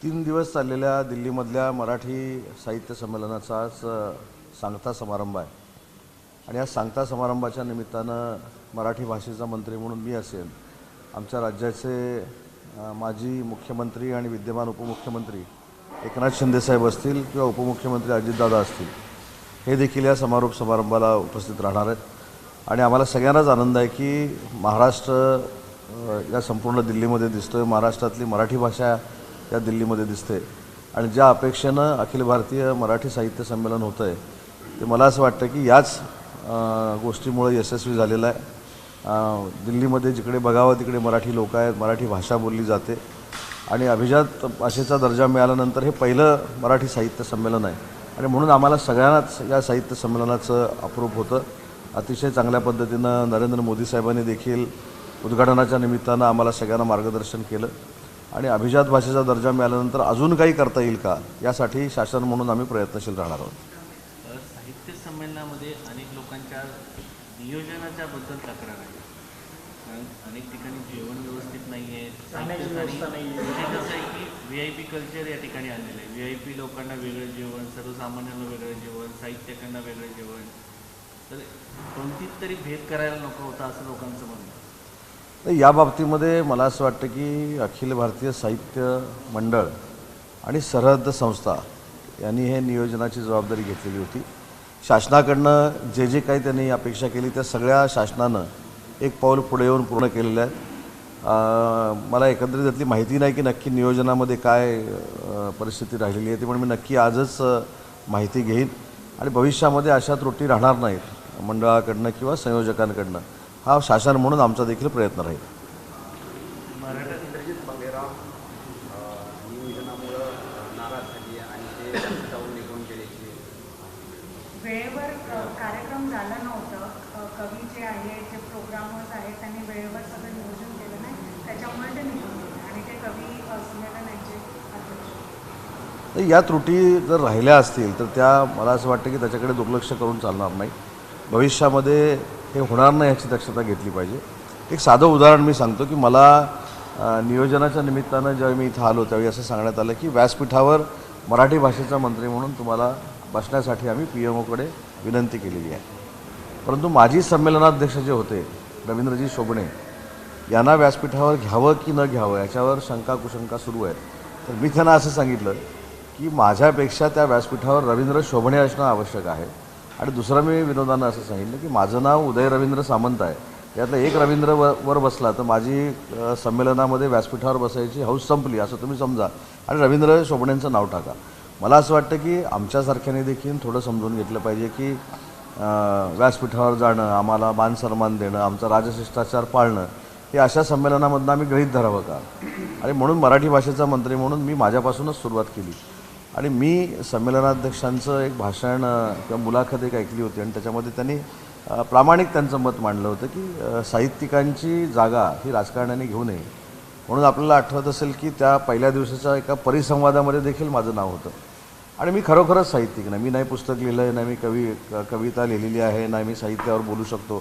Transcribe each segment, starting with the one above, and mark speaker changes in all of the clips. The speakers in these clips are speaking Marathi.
Speaker 1: तीन दिवस चाललेल्या दिल्लीमधल्या मराठी साहित्य संमेलनाचा आज सांगता समारंभ आहे आणि या सांगता समारंभाच्या निमित्तानं मराठी भाषेचा मंत्री म्हणून मी असेल, आमच्या राज्याचे माजी मुख्यमंत्री आणि विद्यमान उपमुख्यमंत्री एकनाथ शिंदेसाहेब असतील किंवा उपमुख्यमंत्री अजितदादा असतील, हे देखील या समारोप समारंभाला उपस्थित राहणार आहेत। आणि आम्हाला सगळ्यांनाच आनंद आहे की महाराष्ट्र या संपूर्ण दिल्लीमध्ये दिसतो आहे, महाराष्ट्रातली मराठी भाषा या दिल्लीमध्ये दिसते आणि ज्या अपेक्षेनं अखिल भारतीय मराठी साहित्य संमेलन होतं आहे ते मला असं वाटतं की याच गोष्टीमुळे यशस्वी झालेलं आहे। दिल्लीमध्ये जिकडे बघावं तिकडे मराठी लोक आहेत, मराठी भाषा बोलली जाते आणि अभिजात भाषेचा दर्जा मिळाल्यानंतर हे पहिलं मराठी साहित्य संमेलन आहे आणि म्हणून आम्हाला सगळ्यांनाच या साहित्य संमेलनाचं अप्रूप होतं। अतिशय चांगल्या पद्धतीनं नरेंद्र मोदी साहेबांनी देखील उद्घाटनाच्या निमित्तानं आम्हाला सगळ्यांना मार्गदर्शन केलं आणि अभिजात भाषेचा दर्जा मिळाल्यानंतर अजून काही करता येईल का यासाठी शासन म्हणून आम्ही प्रयत्नशील राहणार आहोत।
Speaker 2: साहित्य संमेलनामध्ये अनेक लोकांच्या नियोजनाच्या बद्दल तक्रार आहे, कारण अनेक ठिकाणी जेवण व्यवस्थित नाही आहे, कसं आहे की VIP कल्चर या ठिकाणी आलेलं आहे। VIP लोकांना वेगळं जेवण, सर्वसामान्यांना वेगळं जेवण, साहित्यकांना वेगळं जेवण, तर कोणतीच तरी भेद करायला नको होता असं लोकांचं म्हणणं आहे।
Speaker 1: या बाबतीमध्ये मला असं वाटतं की अखिल भारतीय साहित्य मंडळ आणि सरहद्द संस्था यांनी हे नियोजनाची जबाबदारी घेतलेली होती। शासनाकडनं जे जे काही त्यांनी अपेक्षा केली त्या सगळ्या शासनानं एक पाऊल पुढे येऊन पूर्ण केलेलं आहे। मला एकंदरीत त्यातली माहिती नाही की नक्की नियोजनामध्ये काय परिस्थिती राहिलेली आहे ती, पण मी नक्की आजच माहिती घेईन आणि भविष्यामध्ये अशा त्रुटी राहणार नाहीत मंडळाकडनं किंवा संयोजकांकडनं, हा शासन म्हणून आमचा देखील प्रयत्न राहील।
Speaker 3: इंद्रजित बंगेराव नियोजनामुळे नाराज झाली आणि ते जाऊन निघून गेल्याची
Speaker 4: वेळेवर कार्यक्रम झाला नव्हतं। कवी जे आहे, जे प्रोग्रामर्स आहेत त्यांनी वेळेवर सगळं नियोजन केलं नाही, त्याच्यामुळे ते निघून गेले आणि ते कवी संमेलनाचे अध्यक्ष।
Speaker 1: या त्रुटी जर राहिल्या असतील तर त्या मला असं वाटतं की त्याच्याकडे दुर्लक्ष करून चालणार नाही, भविष्यामध्ये हे होणार नाही याची दक्षता घेतली पाहिजे। एक साधं उदाहरण मी सांगतो की मला नियोजनाच्या निमित्तानं जेव्हा मी इथं आलो त्यावेळी असं सांगण्यात आलं की व्यासपीठावर मराठी भाषेचा मंत्री म्हणून तुम्हाला बसण्यासाठी आम्ही PMOकडे विनंती केलेली आहे, परंतु माजी संमेलनाध्यक्ष जे होते रवींद्रजी शोभणे यांना व्यासपीठावर घ्यावं की न घ्यावं याच्यावर शंका कुशंका सुरू आहे। तर मी त्यांना असं सांगितलं की माझ्यापेक्षा त्या व्यासपीठावर रवींद्र शोभणे असणं आवश्यक आहे आणि दुसरं मी विनोदानं असं सांगितलं की माझं नाव उदय रवींद्र सामंत आहे, यातला एक रवींद्र वर बसला तर माझी संमेलनामध्ये व्यासपीठावर बसायची हौस संपली असं तुम्ही समजा आणि रवींद्र शोभणेंचं नाव टाका। मला असं वाटतं की आमच्यासारख्याने देखील थोडं समजून घेतलं पाहिजे की व्यासपीठावर जाणं, आम्हाला मान सन्मान देणं, आमचा राजशिष्टाचार पाळणं हे अशा संमेलनामधनं आम्ही गृहीत धरावं का। आणि म्हणून मराठी भाषेचा मंत्री म्हणून मी माझ्यापासूनच सुरुवात केली आणि मी संमेलनाध्यक्षांचं एक भाषण किंवा मुलाखत एक ऐकली होती आणि त्याच्यामध्ये त्यांनी प्रामाणिक त्यांचं मत मांडलं होतं की साहित्यिकांची जागा ही राजकारण्याने घेऊ नये। म्हणून आपल्याला आठवत असेल की त्या पहिल्या दिवसाच्या एका परिसंवादामध्ये देखील माझं नाव होतं आणि मी खरोखरच साहित्यिक नाही, मी नाही पुस्तक लिहिलं आहे, नाही मी कविता लिहिलेली आहे, नाही मी साहित्यावर बोलू शकतो,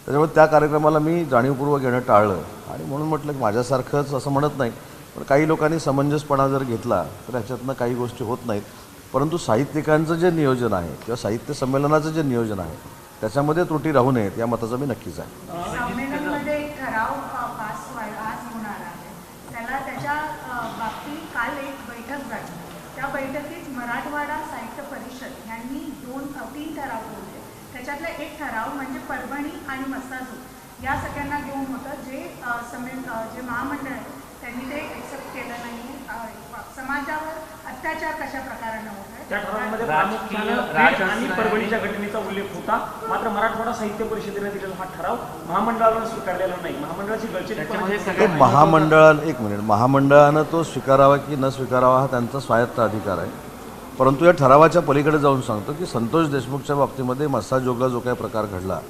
Speaker 1: त्याच्यामुळे त्या कार्यक्रमाला मी जाणीवपूर्वक येणं टाळलं आणि म्हणून म्हटलं की माझ्यासारखंच असं म्हणत नाही, पण काही लोकांनी समंजसपणा जर घेतला तर ह्याच्यातनं काही गोष्टी होत नाहीत, परंतु साहित्यिकांचं जे नियोजन आहे किंवा साहित्य संमेलनाचं जे नियोजन आहे त्याच्यामध्ये त्रुटी राहू नयेत या मताचा मी नक्कीच आहे।
Speaker 4: संमेलनामध्ये एक ठराव पास आज होणार आहे, त्याच्या बाबतीत काल एक बैठक झाली, त्या बैठकीत मराठवाडा साहित्य परिषद यांनी 3 ठराव बोलले, त्याच्यातला एक ठराव म्हणजे परभणी आणि मस्साजोग या सगळ्यांना घेऊन होतं, जे महामंडळ आहे त्यांनी ते एक्सेप्ट केलं नाही। समाजावर अत्याचार कशा प्रकारानं होत आहे
Speaker 5: त्या ठरावामध्ये प्रामुख्यानं आणि परभणीच्या घटनेचा उल्लेख होता, मात्र मराठवाडा साहित्य परिषदेने दिलेला हा ठराव महामंडळानं स्वीकारलेला नाही। महामंडळाची
Speaker 1: महामंडळानं तो स्वीकारावा की न स्वीकारावा हा त्यांचा स्वायत्त अधिकार आहे, परंतु या ठरावाच्या पलीकडे जाऊन सांगतो की संतोष देशमुखच्या बाबतीमध्ये मस्साजोगला जो काही प्रकार घडला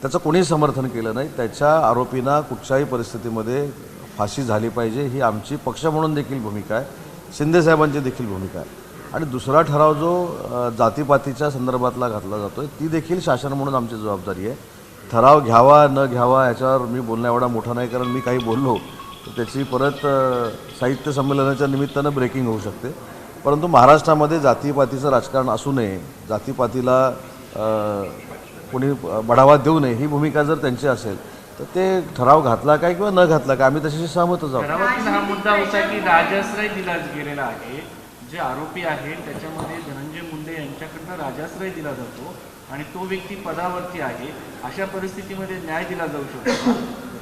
Speaker 1: त्याचं कोणीही समर्थन केलं नाही, त्याच्या आरोपींना कुठच्याही परिस्थितीमध्ये फाशी झाली पाहिजे ही आमची पक्ष म्हणून देखील भूमिका आहे, शिंदेसाहेबांची देखील भूमिका आहे। आणि दुसरा ठराव जो जातीपातीच्या संदर्भातला घातला जातो आहे ती देखील शासन म्हणून आमची जबाबदारी आहे। ठराव घ्यावा न घ्यावा याच्यावर मी बोलणं एवढा मोठा नाही, कारण मी काही बोललो तर त्याची परत साहित्य संमेलनाच्या निमित्तानं ब्रेकिंग होऊ शकते. परंतु महाराष्ट्रामध्ये जातीपातीचं राजकारण असू नये, जातीपातीला कोणी बढावा देऊ नये ही भूमिका जर त्यांची असेल तर ते ठराव घातला काय किंवा न घातला काय आम्ही त्याच्याशी सहमतच आहोत.
Speaker 2: ठरावातील हा मुद्दा होता की राजाश्रय दिला गेलेला आहे. जे आरोपी आहेत त्याच्यामध्ये धनंजय मुंडे यांच्याकडनं राजाश्रय दिला जातो आणि तो व्यक्ती पदावरती आहे. अशा परिस्थितीमध्ये न्याय दिला जाऊ शकतो.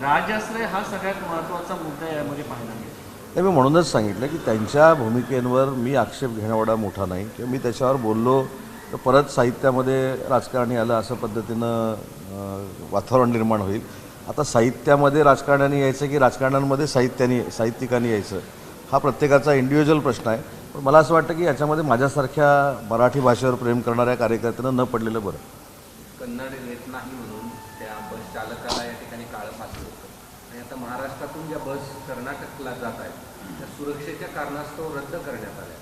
Speaker 2: राजाश्रय हा सगळ्यात महत्त्वाचा मुद्दा यामध्ये पाहायला मिळतो.
Speaker 1: नाही, मी म्हणूनच सांगितलं की त्यांच्या भूमिकेवर मी आक्षेप घेणं एवढा मोठा नाही किंवा मी त्याच्यावर बोललो तर परत साहित्यामध्ये राजकारणी आलं असं पद्धतीनं वातावरण निर्माण होईल. आता साहित्यामध्ये राजकारण्यांनी यायचं की राजकारण्यांमध्ये साहित्यिकांनी यायचं हा प्रत्येकाचा इंडिव्हिज्युअल प्रश्न आहे. पण मला असं वाटतं की याच्यामध्ये माझ्यासारख्या मराठी भाषेवर प्रेम करणाऱ्या कार्यकर्त्यांना न पडलेलं बरं.
Speaker 3: कन्नड येत नाही म्हणून त्या बस चालकाला या ठिकाणी काळं फासलं होतं आणि आता महाराष्ट्रातून ज्या बस कर्नाटकला जात आहेत त्या सुरक्षेच्या कारणास्तव रद्द करण्यात आल्या.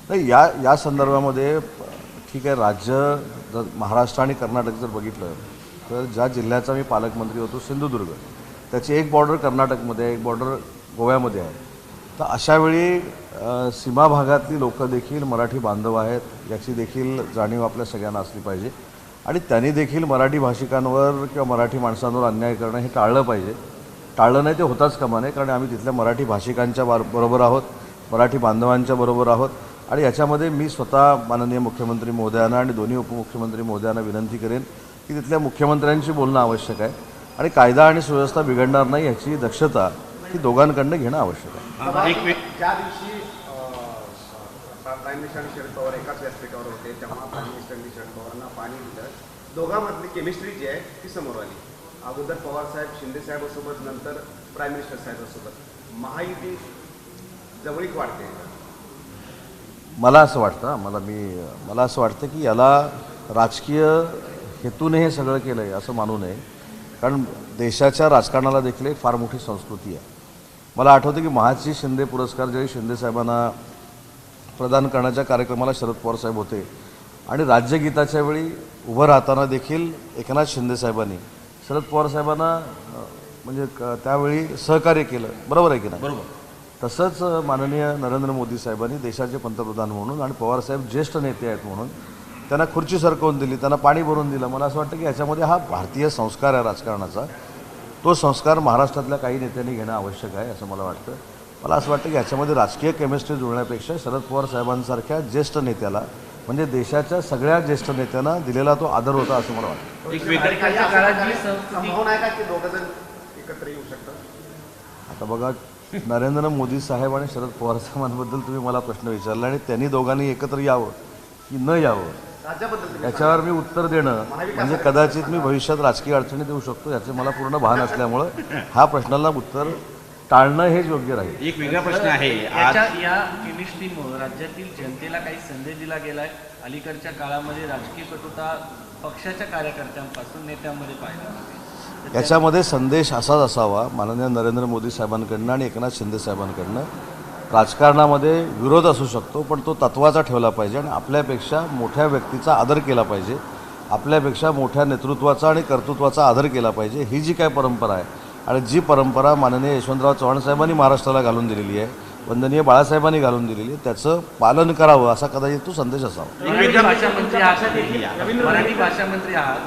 Speaker 1: नाही, या संदर्भामध्ये ठीक आहे, राज्य जर महाराष्ट्र आणि कर्नाटक जर बघितलं तर ज्या जिल्ह्याचा मी पालकमंत्री होतो सिंधुदुर्ग, त्याची एक बॉर्डर कर्नाटकमध्ये आहे, एक बॉर्डर गोव्यामध्ये आहे. तर अशावेळी सीमा भागातली लोकं देखील मराठी बांधव आहेत याची देखील जाणीव आपल्या सगळ्यांना असली पाहिजे आणि त्यांनी देखील मराठी भाषिकांवर किंवा मराठी माणसांवर अन्याय करणं हे टाळलं पाहिजे. टाळलं नाही ते होताच कामा नये, कारण आम्ही तिथल्या मराठी भाषिकांच्या बरोबर आहोत, मराठी बांधवांच्या बरोबर आहोत आणि याच्यामध्ये मी स्वतः माननीय मुख्यमंत्री महोदयांना आणि दोन्ही उपमुख्यमंत्री महोदयांना विनंती करेन की तिथल्या मुख्यमंत्र्यांशी बोलणं आवश्यक आहे आणि कायदा आणि सुव्यवस्था बिघडणार नाही याची दक्षता ही दोघांकडनं घेणं आवश्यक आहे.
Speaker 3: ज्या दिवशी प्राईम मिनिस्टर शरद पवार एकाच व्यासपीठावर होते तेव्हा प्राईम मिनिस्टरनी शरद पवारांना पाणी दिलं. दोघांमधली केमिस्ट्री जी आहे ती समोर आली. अगोदर पवारसाहेब शिंदे साहेबांसोबत, नंतर प्राईम मिनिस्टर साहेबांसोबत महायुती जवळीक वाढते.
Speaker 1: मला असं वाटतं की याला राजकीय हेतूने हे सगळं केलं आहे असं मानू नये, कारण देशाच्या राजकारणाला देखील एक फार मोठी संस्कृती आहे. मला आठवतं की महाची शिंदे पुरस्कार ज्यावेळी शिंदेसाहेबांना प्रदान करण्याच्या कार्यक्रमाला शरद पवार साहेब होते आणि राज्यगीताच्या वेळी उभं राहताना देखील एकनाथ शिंदेसाहेबांनी शरद पवार साहेबांना म्हणजे त्यावेळी सहकार्य केलं. बरोबर आहे की नाही?
Speaker 2: बरोबर.
Speaker 1: तसंच माननीय नरेंद्र मोदी साहेबांनी देशाचे पंतप्रधान म्हणून आणि पवारसाहेब ज्येष्ठ नेते आहेत म्हणून त्यांना खुर्ची सरकवून दिली, त्यांना पाणी भरून दिलं. मला असं वाटतं की याच्यामध्ये हा भारतीय संस्कार आहे राजकारणाचा, तो संस्कार महाराष्ट्रातल्या काही नेत्यांनी घेणं आवश्यक आहे असं मला वाटतं. मला असं वाटतं की याच्यामध्ये राजकीय केमिस्ट्री जुळण्यापेक्षा शरद पवार साहेबांसारख्या ज्येष्ठ नेत्याला म्हणजे देशाच्या सगळ्या ज्येष्ठ नेत्यांना दिलेला तो आदर होता असं मला वाटतं.
Speaker 2: एक वेगळ्या काळात जी संस्कृती
Speaker 3: संभावना आहे का की दोघं जण एकत्र येऊ शकतात?
Speaker 1: आता बघा, नरेंद्र मोदी साहेब आणि शरद पवार साहेबांबद्दल तुम्ही मला प्रश्न विचारला आणि त्यांनी दोघांनी एकत्र यावं की न यावं
Speaker 3: राज्याबद्दल
Speaker 1: याच्यावर मी उत्तर देणं म्हणजे कदाचित मी भविष्यात राजकीय अडचणीत येऊ शकतो याचे मला पूर्ण भान असल्यामुळं हा प्रश्नाला उत्तर टाळणं हेच योग्य राहील.
Speaker 6: एक वेगळा प्रश्न आहे.
Speaker 2: या केमिस्ट्रीमुळे राज्यातील जनतेला काही संदेश दिला गेलाय. अलीकडच्या काळामध्ये राजकीय कटुता पक्षाच्या कार्यकर्त्यांपासून नेत्यांमध्ये पाहायला मिळते.
Speaker 1: याच्यामध्ये संदेश असाच असावा माननीय नरेंद्र मोदी साहेबांकडनं आणि एकनाथ शिंदे साहेबांकडनं. राजकारणामध्ये विरोध असू शकतो पण तो तत्त्वाचा ठेवला पाहिजे आणि आपल्यापेक्षा मोठ्या व्यक्तीचा आदर केला पाहिजे, आपल्यापेक्षा मोठ्या नेतृत्वाचा आणि कर्तृत्वाचा आदर केला पाहिजे. ही जी काय परंपरा आहे आणि जी परंपरा माननीय यशवंतराव चव्हाण साहेबांनी महाराष्ट्राला घालून दिलेली आहे, वंदनीय बाळासाहेबांनी घालून दिलेली आहे, त्याचं पालन करावं असा कदाचित तो संदेश असावा.
Speaker 2: मराठी भाषा मंत्री आहात.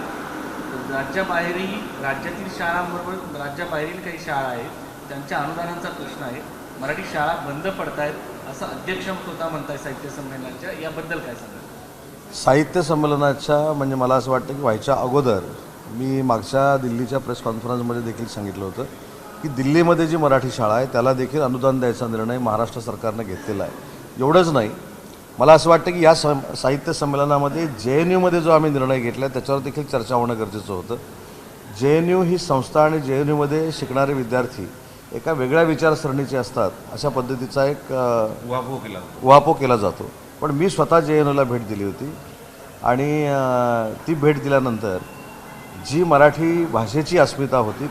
Speaker 2: राज्याबाहेरही राज्यातील शाळांबरोबर राज्याबाहेरील काही शाळा आहेत त्यांच्या अनुदानांचा प्रश्न आहे. मराठी शाळा बंद पडतायत असं अध्यक्ष स्वतः म्हणताय साहित्य संमेलनाच्या, याबद्दल काय सांगा?
Speaker 1: साहित्य संमेलनाच्या म्हणजे मला असं वाटतं की व्हायच्या अगोदर मी मागच्या दिल्लीच्या प्रेस कॉन्फरन्समध्ये देखील सांगितलं होतं की दिल्लीमध्ये जी मराठी शाळा आहे त्याला देखील अनुदान द्यायचा निर्णय महाराष्ट्र सरकारनं घेतलेला आहे. एवढंच नाही, मला असं वाटतं की या साहित्य संमेलनामध्ये JNUमध्ये जो आम्ही निर्णय घेतला त्याच्यावर देखील चर्चा होणं गरजेचं होतं. JNU ही संस्था आणि JNUमध्ये शिकणारे विद्यार्थी एका वेगळ्या विचारसरणीचे असतात अशा पद्धतीचा एक उहापोह केला जातो. पण मी स्वतः JNUला भेट दिली होती आणि ती भेट दिल्यानंतर जी मराठी भाषेची अस्मिता होती,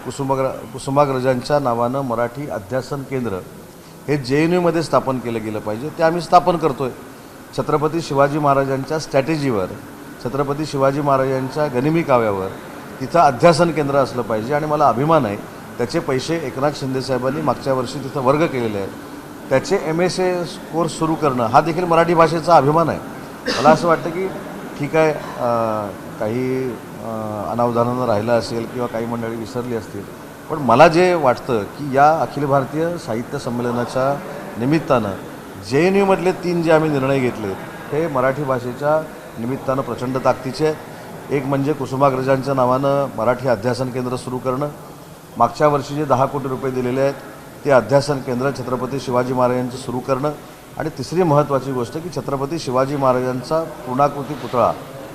Speaker 1: कुसुमाग्रजांच्या नावानं मराठी अध्यासन केंद्र हे JNUमध्ये स्थापन केलं गेलं पाहिजे. ते आम्ही स्थापन करतो आहे. छत्रपती शिवाजी महाराजांच्या स्ट्रॅटेजीवर, छत्रपती शिवाजी महाराजांच्या गनिमी काव्यावर तिथं अध्यासन केंद्र असलं पाहिजे आणि मला अभिमान आहे त्याचे पैसे एकनाथ शिंदेसाहेबांनी मागच्या वर्षी तिथं वर्ग केलेले आहेत. त्याचे MSA कोर्स सुरू करणं हा देखील मराठी भाषेचा अभिमान आहे. मला असं वाटतं की ठीक आहे, काही अनावधानानं राहिलं असेल किंवा काही मंडळी विसरली असतील, पण मला जे वाटतं की या अखिल भारतीय साहित्य संमेलनाच्या निमित्तानं JNUमधले 3 जे आम्ही निर्णय घेतले हे मराठी भाषेच्या निमित्तानं प्रचंड ताकदीचे. एक म्हणजे कुसुमाग्रजांच्या नावानं मराठी अध्यासन केंद्र सुरू करणं, मागच्या वर्षी जे 10 कोटी रुपये दिलेले आहेत ते अध्यासन केंद्र छत्रपती शिवाजी महाराजांचं सुरू करणं, आणि तिसरी महत्त्वाची गोष्ट की छत्रपती शिवाजी महाराजांचा पूर्णाकृती पुतळा,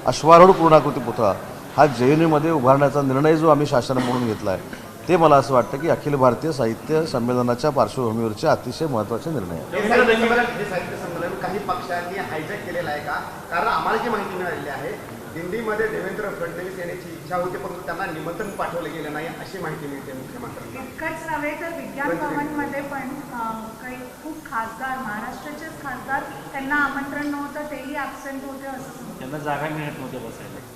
Speaker 1: अश्वारूढ पूर्णाकृती पुतळा हा JNUमध्ये उभारण्याचा निर्णय जो आम्ही शासन म्हणून घेतला आहे ते मला असं वाटतं की अखिल भारतीय साहित्य संमेलनाच्या पार्श्वभूमीवरचे अतिशय महत्त्वाचे निर्णय आहे.
Speaker 3: हे साहित्य संमेलन काही पक्षांनी हायजॅक केलेलं आहे का? कारण आम्हाला जी माहिती मिळालेली आहे, दिल्लीमध्ये देवेंद्र फडणवीस येण्याची इच्छा होती, परंतु त्यांना निमंत्रण पाठवलं गेलं नाही अशी माहिती मिळते मुख्यमंत्र्यांना.
Speaker 4: इतकंच नव्हे तर विज्ञान भवनमध्ये पण काही खूप खासदार, महाराष्ट्राचेच खासदार, त्यांना आमंत्रण नव्हतं, तेही ॲबसेंट होते असं समजतं.
Speaker 2: त्यांना जागा मिळत नव्हत्या बसायला.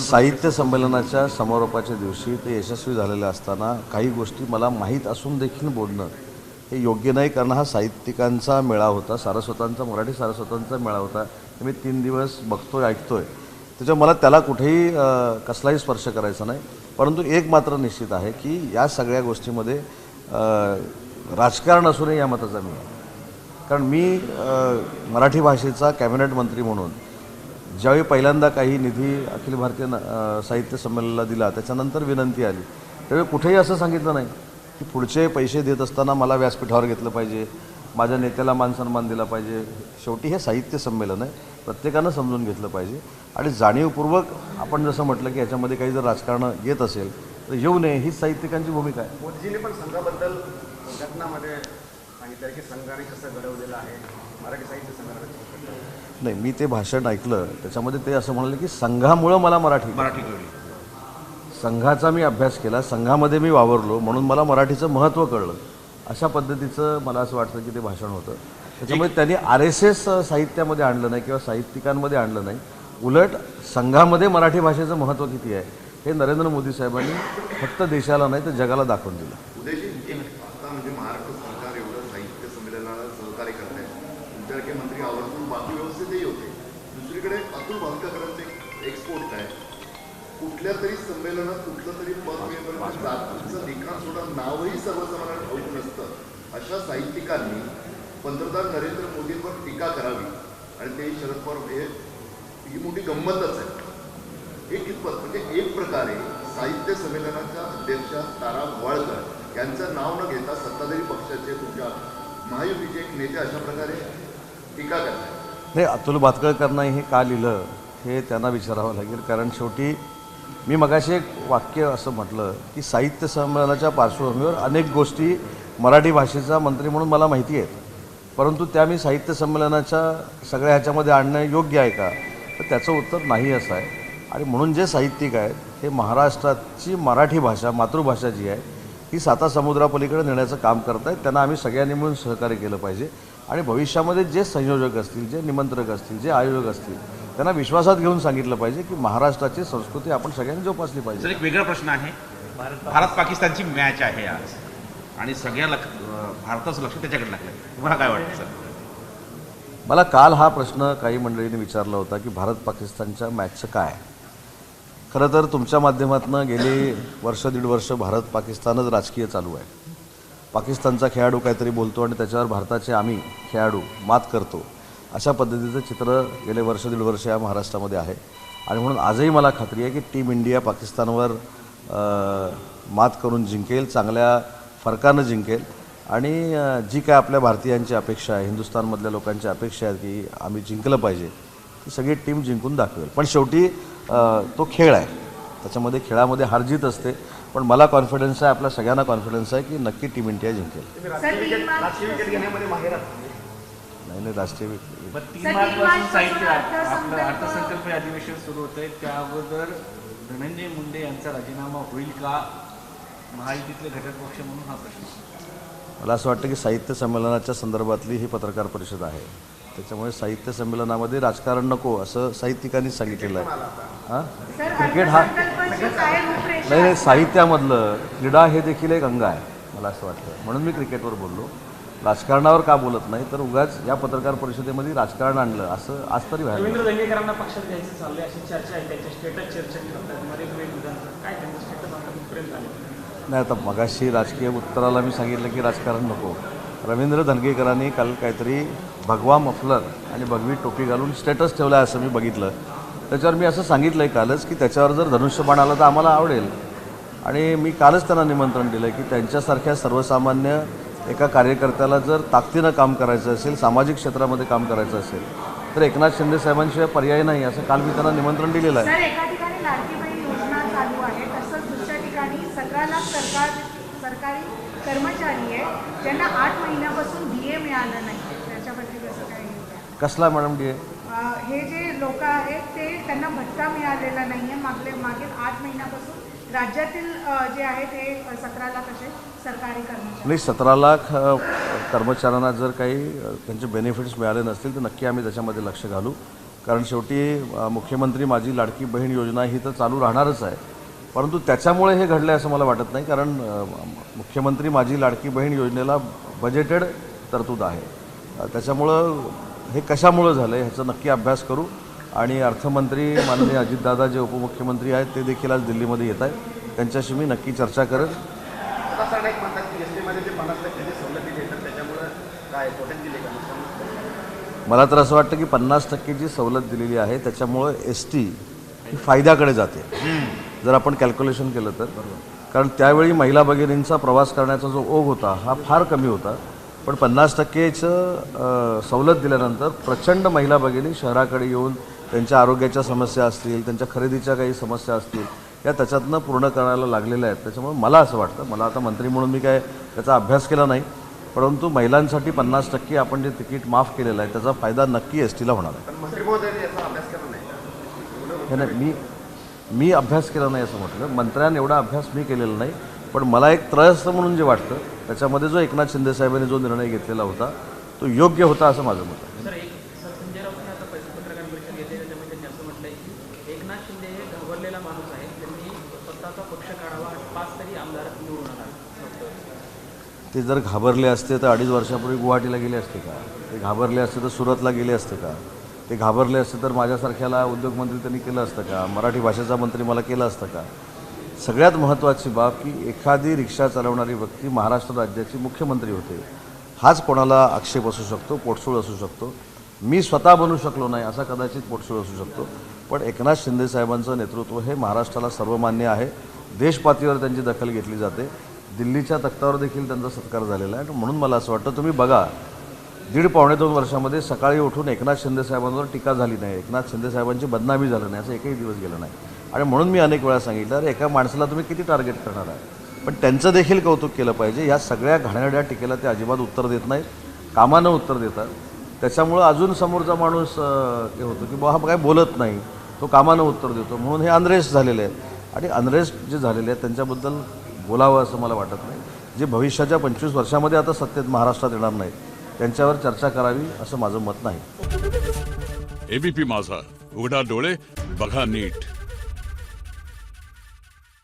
Speaker 1: साहित्य संमेलनाच्या समारोपाच्या दिवशी ते यशस्वी झालेले असताना काही गोष्टी मला माहीत असून देखील बोलणं हे योग्य नाही, कारण हा साहित्यिकांचा मेळा होता, सारस्वतांचा, मराठी सारस्वतांचा मेळा होता. हे मी 3 दिवस बघतोय, ऐकतोय, त्याच्यामुळे मला त्याला कुठेही कसलाही स्पर्श करायचा नाही. परंतु एक मात्र निश्चित आहे की या सगळ्या गोष्टीमध्ये राजकारण असूनही या मताचा मी आहे. कारण मी मराठी भाषेचा कॅबिनेट मंत्री म्हणून ज्यावेळी पहिल्यांदा काही निधी अखिल भारतीय साहित्य संमेलनाला दिला, त्याच्यानंतर विनंती आली, त्यावेळी कुठेही असं सांगितलं नाही की पुढचे पैसे देत असताना मला व्यासपीठावर घेतलं पाहिजे, माझ्या नेत्याला मानसन्मान दिला पाहिजे. शेवटी हे साहित्य संमेलन आहे, प्रत्येकानं समजून घेतलं पाहिजे. आणि जाणीवपूर्वक आपण जसं म्हटलं की याच्यामध्ये काही जर राजकारण येत असेल तर येऊ नये, हीच साहित्यिकांची भूमिका आहे.
Speaker 3: मोदीजींनी पण संघाबद्दल घटनामध्ये सांगितलं की संघाने कसं घडवलेलं आहे मराठी साहित्य संमेलनाचं.
Speaker 1: नाही, मी ते भाषण ऐकलं, त्याच्यामध्ये ते असं म्हणाले की संघामुळं मला मराठी
Speaker 2: कळली.
Speaker 1: संघाचा मी अभ्यास केला, संघामध्ये मी वावरलो, म्हणून मला मराठीचं महत्त्व कळलं. अशा पद्धतीचं मला असं वाटतं की ते भाषण होतं. त्याच्यामुळे त्यांनी RSS साहित्यामध्ये आणलं नाही किंवा साहित्यिकांमध्ये आणलं नाही, उलट संघामध्ये मराठी भाषेचं महत्त्व किती आहे हे नरेंद्र मोदी साहेबांनी फक्त देशाला नाही तर जगाला दाखवून दिलं.
Speaker 6: उदयजी, आता म्हणजे महाराष्ट्र सरकार एवढं साहित्य संमेलनाला सहकार्य करत आहे, तुमच्यासारखे मंत्री आवर्जून बाकी व्यवस्थेतही होते. दुसरीकडे अतुल भावकरांचे एक्सपोर्ट आहे, कुठल्या तरी संमेलनात कुठलं तरी पद मिळेपर्यंत जातीचं लिखाण सोडा नावही सर्वसामान्यांना ठाऊक नसतं. अशा साहित्यिकांनी पंतप्रधान नरेंद्र मोदींवर टीका करावी आणि तेही शरद पवार, ही मोठी गंमतच आहे. हे कितपत म्हणजे एक प्रकारे साहित्य संमेलनाच्या अध्यक्षा तारा वाळकर यांचं नाव न घेता सत्ताधारी पक्षाचे तुमच्या महायुतीचे एक नेते अशा प्रकारे टीका करतात.
Speaker 1: नाही, अतुल भातखळकरांना हे का लिहिलं हे त्यांना विचारावं लागेल. कारण शेवटी मी मगाशी एक वाक्य असं म्हटलं की साहित्य संमेलनाच्या पार्श्वभूमीवर अनेक गोष्टी मराठी भाषेचा मंत्री म्हणून मला माहिती आहेत, परंतु त्या मी साहित्य संमेलनाच्या सगळ्या ह्याच्यामध्ये आणणं योग्य आहे का, तर त्याचं उत्तर नाही असं आहे. आणि म्हणून जे साहित्यिक आहेत हे महाराष्ट्राची मराठी भाषा, मातृभाषा जी आहे ही 7 समुद्रापलीकडे नेण्याचं काम करत आहेत. त्यांना आम्ही सगळ्यांनी मिळून सहकार्य केलं पाहिजे. आणि भविष्यामध्ये जे संयोजक असतील, जे निमंत्रक असतील, जे आयोजक असतील, त्यांना विश्वासात घेऊन सांगितलं पाहिजे की महाराष्ट्राची संस्कृती आपण सगळ्यांनी जोपासली पाहिजे.
Speaker 7: सर, एक वेगळा प्रश्न आहे. भारत पाकिस्तानची मॅच आहे आज आणि सगळ्या भारताचं लक्ष त्याच्याकडे लागलं. तुम्हाला काय वाटतं सर?
Speaker 1: मला काल हा प्रश्न काही मंडळींनी विचारला होता की भारत पाकिस्तानच्या मॅचचं काय. खरं तर तुमच्या माध्यमातून गेली वर्ष दीड वर्ष भारत पाकिस्तानच राजकीय चालू आहे. पाकिस्तानचा खेळाडू काहीतरी बोलतो आणि त्याच्यावर भारताचे आम्ही खेळाडू मात करतो, अशा पद्धतीचं चित्र गेले वर्ष दीड वर्ष या महाराष्ट्रामध्ये आहे. आणि म्हणून आजही मला खात्री आहे की टीम इंडिया पाकिस्तानवर मात करून जिंकेल, चांगल्या फरकानं जिंकेल. आणि जी काय आपल्या भारतीयांची अपेक्षा आहे, हिंदुस्थानमधल्या लोकांची अपेक्षा आहे की आम्ही जिंकलं पाहिजे, ती सगळी टीम जिंकून दाखवेल. पण शेवटी तो खेळ आहे, त्याच्यामध्ये खेळामध्ये हारजीत असते. पण मला कॉन्फिडन्स आहे, आपल्या सगळ्यांना कॉन्फिडन्स आहे की नक्की टीम इंडिया जिंकेल.
Speaker 3: राष्ट्रीय विकेट घेण्यामध्ये माहेर आहात.
Speaker 1: नाही, राष्ट्रीय
Speaker 2: पण 3 मार्चपासून साहित्य आपलं अर्थसंकल्प अधिवेशन सुरू होतंय, त्या अगोदर धनंजय मुंडे यांचा राजीनामा होईल का, महायुतीतले घटक पक्ष म्हणून हा प्रश्न.
Speaker 1: मला असं वाटतं की साहित्य संमेलनाच्या संदर्भातली ही पत्रकार परिषद आहे, त्याच्यामुळे साहित्य संमेलनामध्ये राजकारण नको असं साहित्यिकांनीच सांगितलेलं आहे. हां
Speaker 4: सर,
Speaker 1: क्रिकेट हा
Speaker 4: अर्थसंकल्पाची काय रूपरेषा
Speaker 1: नाही साहित्यामधलं क्रीडा हे देखील एक अंग आहे मला असं वाटतं, म्हणून मी क्रिकेटवर बोललो. राजकारणावर का बोलत नाही तर उगाच या पत्रकार परिषदेमध्ये राजकारण आणलं असं आज तरी व्हायला
Speaker 5: रवींद्र दंगेकरांना पक्षात घ्यायचं चाललंय अशी चर्चा आहे, त्यांच्या स्टेटस चर्चा करतात मध्येच वेगवेगळं काय त्यांचं स्टेटस आता कुठपर्यंत आले
Speaker 1: नाही. आता मगाशी राजकीय उत्तराला मी सांगितलं की राजकारण नको. रवींद्र धनगेकरांनी काल काहीतरी भगवा मफलर आणि भगवी टोपी घालून स्टेटस ठेवला आहे असं मी बघितलं. त्याच्यावर मी असं सांगितलं आहे कालच की त्याच्यावर जर धनुष्यबाण आलं तर आम्हाला आवडेल. आणि मी कालच त्यांना निमंत्रण दिलं की त्यांच्यासारख्या सर्वसामान्य एका कार्यकर्त्याला जर ताकदीनं काम करायचं असेल, सामाजिक क्षेत्रामध्ये काम करायचं असेल तर एकनाथ शिंदे साहेबांशिवाय पर्याय नाही असं काल मी त्यांना निमंत्रण दिलेलं आहे.
Speaker 4: सर, एका ठिकाणी लाडकी बहीण योजना चालू आहे, तसंच दुसऱ्या ठिकाणी 17 लाख सरकारी कर्मचारी आहे ज्यांना 8 महिन्यापासून DA मिळालं नाही. त्याच्याबद्दल कसं काय आहे?
Speaker 1: कसला मॅडम DA?
Speaker 4: हे जे लोक आहेत ते त्यांना भत्ता मिळालेला नाही आहे. मागील 8 महिन्यापासून राज्यातील जे आहेत हे 17 लाख असे सरकारी कर्मचारी.
Speaker 1: नाही 17 लाख कर्मचाऱ्यांना जर काही त्यांचे बेनिफिट्स मिळाले नसतील तर नक्की आम्ही त्याच्यामध्ये लक्ष घालू. कारण शेवटी मुख्यमंत्री माझी लाडकी बहीण योजना ही तर चालू राहणारच आहे, परंतु त्याच्यामुळे हे घडलं असं मला वाटत नाही. कारण मुख्यमंत्री माझी लाडकी बहीण योजनेला बजेटेड तरतूद आहे. त्याच्यामुळं हे कशामुळं झालं आहे ह्याचा नक्की अभ्यास करू. आणि अर्थमंत्री माननीय अजितदादा जे उपमुख्यमंत्री आहेत ते देखील आज दिल्लीमध्ये येत आहेत, त्यांच्याशी मी नक्की चर्चा करेन.
Speaker 3: आता सर एक म्हणतात की एस टीमध्ये जे 50% जी सवलत दिली तर त्याच्यामुळं काय तोट्यात दिली का?
Speaker 1: मला तर असं वाटतं की 50% जी सवलत दिलेली आहे त्याच्यामुळं ST ही फायद्याकडे जाते जर आपण कॅल्क्युलेशन केलं तर. कारण त्यावेळी महिला भगिनींचा प्रवास करण्याचा जो ओघ होता हा फार कमी होता, पण 50%चं सवलत दिल्यानंतर प्रचंड महिला भगिनी शहराकडे येऊन त्यांच्या आरोग्याच्या समस्या असतील, त्यांच्या खरेदीच्या काही समस्या असतील या त्याच्यातनं पूर्ण करायला लागलेल्या आहेत. त्याच्यामुळे मला असं वाटतं, मला आता मंत्री म्हणून मी काय त्याचा अभ्यास केला नाही, परंतु महिलांसाठी 50% आपण जे तिकीट माफ केलेलं आहे त्याचा फायदा नक्की STला होणार आहे.
Speaker 3: पण मंत्री महोदयांनी याचा अभ्यास केला नाही का?
Speaker 1: हे नाही मी अभ्यास केला नाही असं म्हटलं, मंत्र्यांनी एवढा अभ्यास मी केलेला नाही. पण मला एक त्रयस्थ म्हणून जे वाटतं त्याच्यामध्ये जो एकनाथ शिंदे साहेबांनी जो निर्णय घेतलेला होता तो योग्य होता असं माझं मत आहे.
Speaker 5: सर संजय राऊतांनी आता पत्रकार परिषद घेतली, त्याच्यामध्ये त्यांनी असं म्हटलंय की एकनाथ शिंदे हे घाबरलेला माणूस आहे, त्यांनी स्वतःचा पक्ष काढावा आणि 5 तरी आमदार निवडून आला.
Speaker 1: ते जर घाबरले असते तर 2.5 वर्षापूर्वी गुवाहाटीला गेले असते का? ते घाबरले असते तर सुरतला गेले असते का? ते घाबरले असते तर माझ्यासारख्याला उद्योगमंत्री त्यांनी केलं असतं का? मराठी भाषेचा मंत्री मला केलं असतं का? सगळ्यात महत्त्वाची बाब की एखादी रिक्षा चालवणारी व्यक्ती महाराष्ट्र राज्याची मुख्यमंत्री होते, हाच कोणाला आक्षेप असू शकतो, पोटसूळ असू शकतो. मी स्वतः बनू शकलो नाही असा कदाचित पोटसूळ असू शकतो, पण एकनाथ शिंदे साहेबांचं नेतृत्व हे महाराष्ट्राला सर्वमान्य आहे. देशपातळीवर त्यांची दखल घेतली जाते, दिल्लीच्या तख्तावर देखील त्यांचा सत्कार झालेला आहे. म्हणून मला असं वाटतं तुम्ही बघा 1.5-2 वर्षामध्ये सकाळी उठून एकनाथ शिंदे साहेबांवर टीका झाली नाही, एकनाथ शिंदे साहेबांची बदनामी झालं नाही असं एकही दिवस गेलं नाही. आणि म्हणून मी अनेक वेळा सांगितलं अरे एका माणसाला तुम्ही किती टार्गेट करणार आहे, पण त्यांचं देखील कौतुक केलं पाहिजे. ह्या सगळ्या घाणेरड्या टीकेला ते अजिबात उत्तर देत नाहीत, कामानं उत्तर देतात. त्याच्यामुळं अजून समोरचा माणूस हे होतो की हा काय बोलत नाही, तो कामानं उत्तर देतो, म्हणून हे अनरेस्ट झालेले आहेत. आणि अनरेस्ट जे झालेले आहेत त्यांच्याबद्दल बोलावं असं मला वाटत नाही. जे भविष्याच्या 25 वर्षामध्ये आता सत्तेत महाराष्ट्रात येणार नाहीत त्यांच्यावर चर्चा करावी असं माझं मत नाही.
Speaker 8: ABP माझा, उघडा डोळे बघा नीट.